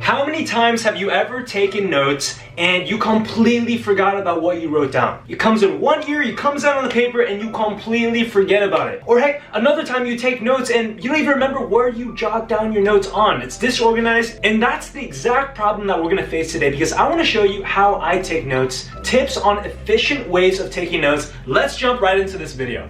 How many times have you ever taken notes and you completely forgot about what you wrote down? It comes in one ear, it comes out on the paper, and you completely forget about it. Or heck, another time you take notes and you don't even remember where you jot down your notes on. It's disorganized, and that's the exact problem that we're gonna face today, because I wanna show you how I take notes, tips on efficient ways of taking notes. Let's jump right into this video.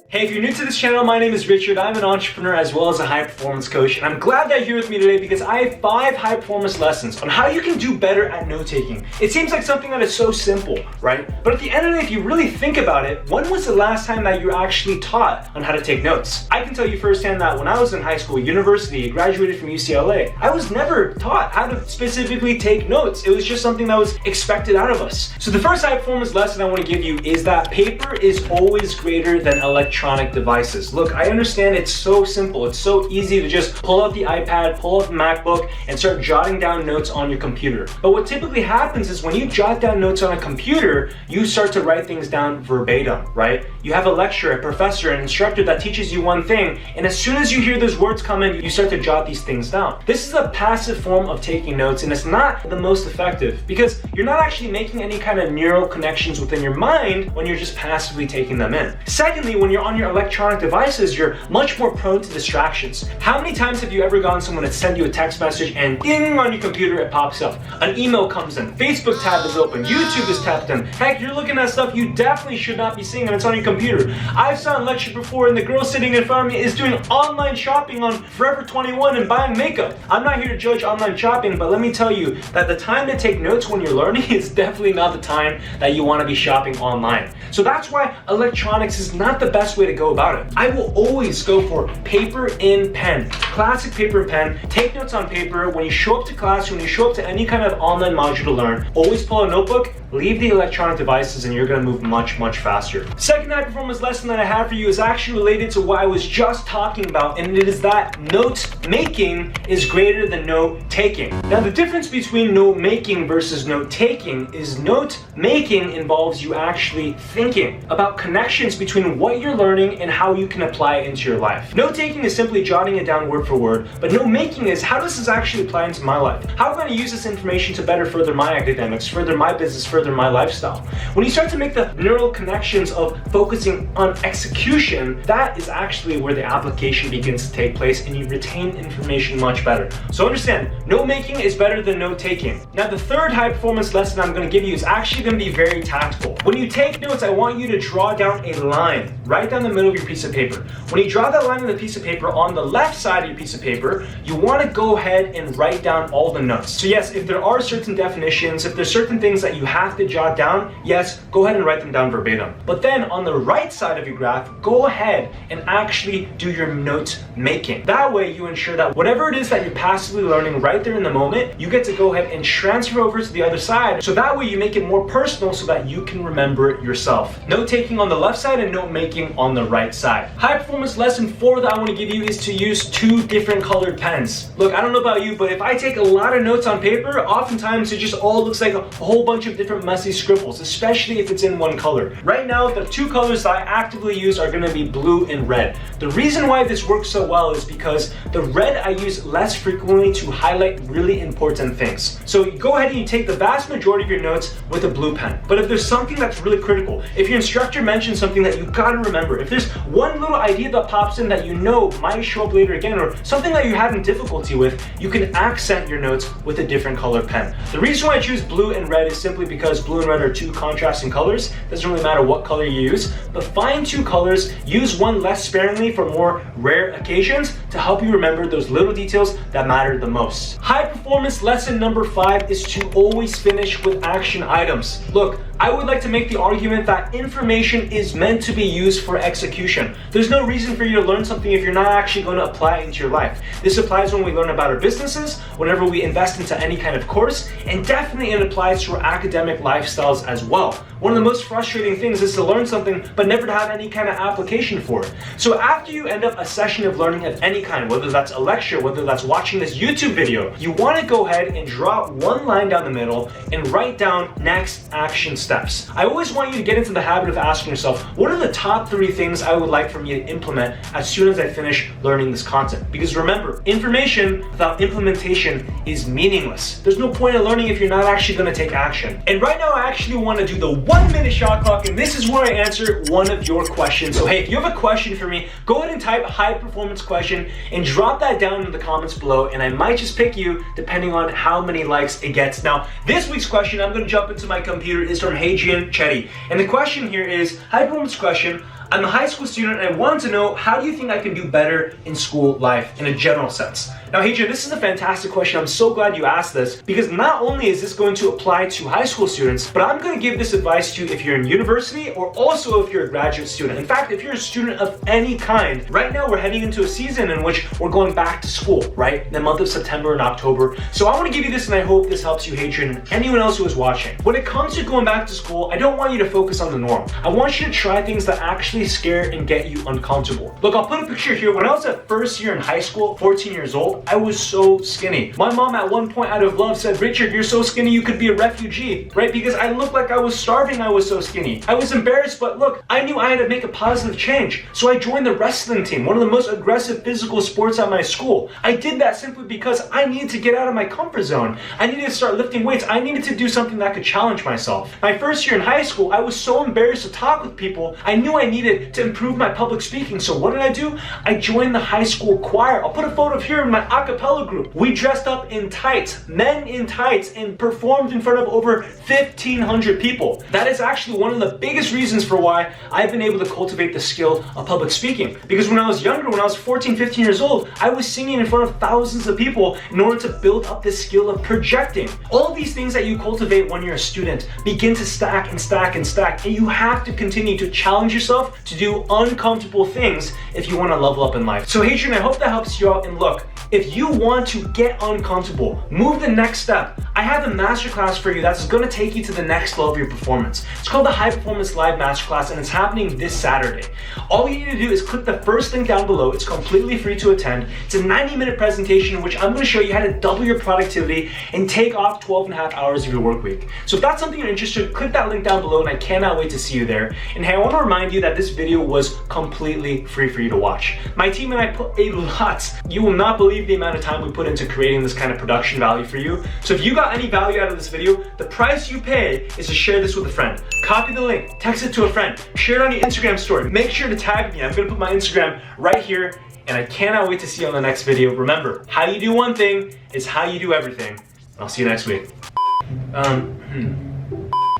Hey, if you're new to this channel, my name is Richard. I'm an entrepreneur as well as a high performance coach, and I'm glad that you're here with me today because I have 5 high performance lessons on how you can do better at note taking. It seems like something that is so simple, right? But at the end of the day, if you really think about it, when was the last time that you were actually taught on how to take notes? I can tell you firsthand that when I was in high school, university, graduated from UCLA, I was never taught how to specifically take notes. It was just something that was expected out of us. So the first high performance lesson I want to give you is that paper is always greater than electronic devices. Look, I understand it's so simple. It's so easy to just pull out the iPad, pull out the MacBook, and start jotting down notes on your computer. But what typically happens is when you jot down notes on a computer, you start to write things down verbatim, right? You have a lecturer, a professor, an instructor that teaches you one thing, and as soon as you hear those words come in, you start to jot these things down. This is a passive form of taking notes, and it's not the most effective because you're not actually making any kind of neural connections within your mind when you're just passively taking them in. Secondly, when you're on your electronic devices, you're much more prone to distractions. How many times have you ever gotten someone to send you a text message and ding on your computer it pops up? An email comes in, Facebook tab is open, YouTube is tapped in. Heck, you're looking at stuff you definitely should not be seeing and it's on your computer. I've sat in lecture before and the girl sitting in front of me is doing online shopping on Forever 21 and buying makeup. I'm not here to judge online shopping, but let me tell you that the time to take notes when you're learning is definitely not the time that you want to be shopping online. So that's why electronics is not the best way to go about it. I will always go for paper and pen. Classic paper and pen. Take notes on paper. When you show up to class, when you show up to any kind of online module to learn, always pull a notebook, leave the electronic devices, and you're gonna move much, much faster. Second high performance lesson that I have for you is actually related to what I was just talking about, and it is that note making is greater than note taking. Now, the difference between note making versus note taking is note making involves you actually thinking about connections between what you're learning and how you can apply it into your life. Note taking is simply jotting it down word for word, but note making is how does this actually apply into my life? How am I going to use this information to better further my academics, further my business, further my lifestyle? When you start to make the neural connections of focusing on execution, that is actually where the application begins to take place and you retain information much better. So understand, note making is better than note taking. Now, the third high performance lesson I'm going to give you is actually going to be very tactical. When you take notes, I want you to draw down a line right down the middle of your piece of paper. When you draw that line on the piece of paper, on the left side of your piece of paper, you want to go ahead and write down all the notes. So yes, if there are certain definitions, if there's certain things that you have to jot down, yes, go ahead and write them down verbatim. But then on the right side of your graph, go ahead and actually do your note making. That way you ensure that whatever it is that you're passively learning right there in the moment, you get to go ahead and transfer over to the other side. So that way you make it more personal so that you can remember it yourself. Note taking on the left side and note making on the right side. High performance lesson 4 that I want to give you is to use 2 different colored pens. Look, I don't know about you, but if I take a lot of notes on paper, oftentimes it just all looks like a whole bunch of different messy scribbles, especially if it's in one color. Right now, the 2 colors that I actively use are going to be blue and red. The reason why this works so well is because the red I use less frequently to highlight really important things. So you go ahead and you take the vast majority of your notes with a blue pen. But if there's something that's really critical, if your instructor mentions something that you gotta remember, if there's one little idea that pops in that you know might show up later again, or something that you're having difficulty with, you can accent your notes with a different color pen. The reason why I choose blue and red is simply because blue and red are 2 contrasting colors. Doesn't really matter what color you use, but find 2 colors, use one less sparingly for more rare occasions to help you remember those little details that matter the most. High performance lesson number 5 is to always finish with action items. Look, I would like to make the argument that information is meant to be used for execution. There's no reason for you to learn something if you're not actually going to apply it into your life. This applies when we learn about our businesses, whenever we invest into any kind of course, and definitely it applies to our academic lifestyles as well. One of the most frustrating things is to learn something but never to have any kind of application for it. So after you end up a session of learning of any kind, whether that's a lecture, whether that's watching this YouTube video, you want to go ahead and draw one line down the middle and write down next action step. steps. I always want you to get into the habit of asking yourself, what are the top 3 things I would like for me to implement as soon as I finish learning this content? Because remember, information without implementation is meaningless. There's no point in learning if you're not actually going to take action. And right now, I actually want to do the 1-minute shot clock, and this is where I answer one of your questions. So hey, if you have a question for me, go ahead and type high performance question and drop that down in the comments below, and I might just pick you depending on how many likes it gets. Now, this week's question, I'm going to jump into my computer, is from Hadrian Chetty. And the question here is, high performance question, I'm a high school student and I want to know, how do you think I can do better in school life in a general sense? Now, Hadrian, this is a fantastic question. I'm so glad you asked this, because not only is this going to apply to high school students, but I'm going to give this advice to you if you're in university or also if you're a graduate student. In fact, if you're a student of any kind, right now we're heading into a season in which we're going back to school, right? In the month of September and October. So I want to give you this, and I hope this helps you, Hadrian, and anyone else who is watching. When it comes to going back to school, I don't want you to focus on the norm. I want you to try things that actually scare and get you uncomfortable. Look, I'll put a picture here. When I was at first year in high school, 14 years old, I was so skinny. My mom at one point out of love said, Richard, you're so skinny you could be a refugee, right? Because I looked like I was starving, I was so skinny. I was embarrassed, but look, I knew I had to make a positive change. So I joined the wrestling team, one of the most aggressive physical sports at my school. I did that simply because I needed to get out of my comfort zone. I needed to start lifting weights. I needed to do something that could challenge myself. My first year in high school, I was so embarrassed to talk with people. I knew I needed to improve my public speaking. So what did I do? I joined the high school choir. I'll put a photo here in my a cappella group. We dressed up in tights, men in tights, and performed in front of over 1,500 people. That is actually one of the biggest reasons for why I've been able to cultivate the skill of public speaking. Because when I was younger, when I was 14, 15 years old, I was singing in front of thousands of people in order to build up this skill of projecting. All of these things that you cultivate when you're a student begin to stack and stack and stack, and you have to continue to challenge yourself to do uncomfortable things if you want to level up in life. So Hadrian, I hope that helps you out, and look, if you want to get uncomfortable, move the next step, I have a masterclass for you that's going to take you to the next level of your performance. It's called the High Performance Live Masterclass, and it's happening this Saturday. All you need to do is click the first link down below. It's completely free to attend. It's a 90-minute presentation in which I'm going to show you how to double your productivity and take off 12.5 hours of your work week. So if that's something you're interested in, click that link down below, and I cannot wait to see you there. And hey, I want to remind you that this video was completely free for you to watch. My team and I put a lot, you will not believe the amount of time we put into creating this kind of production value for you. So if you got any value out of this video, the price you pay is to share this with a friend. Copy the link, text it to a friend, share it on your Instagram story. Make sure to tag me. I'm gonna put my Instagram right here, and I cannot wait to see you on the next video. Remember, how you do one thing is how you do everything. I'll see you next week.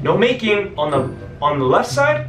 No making on the left side.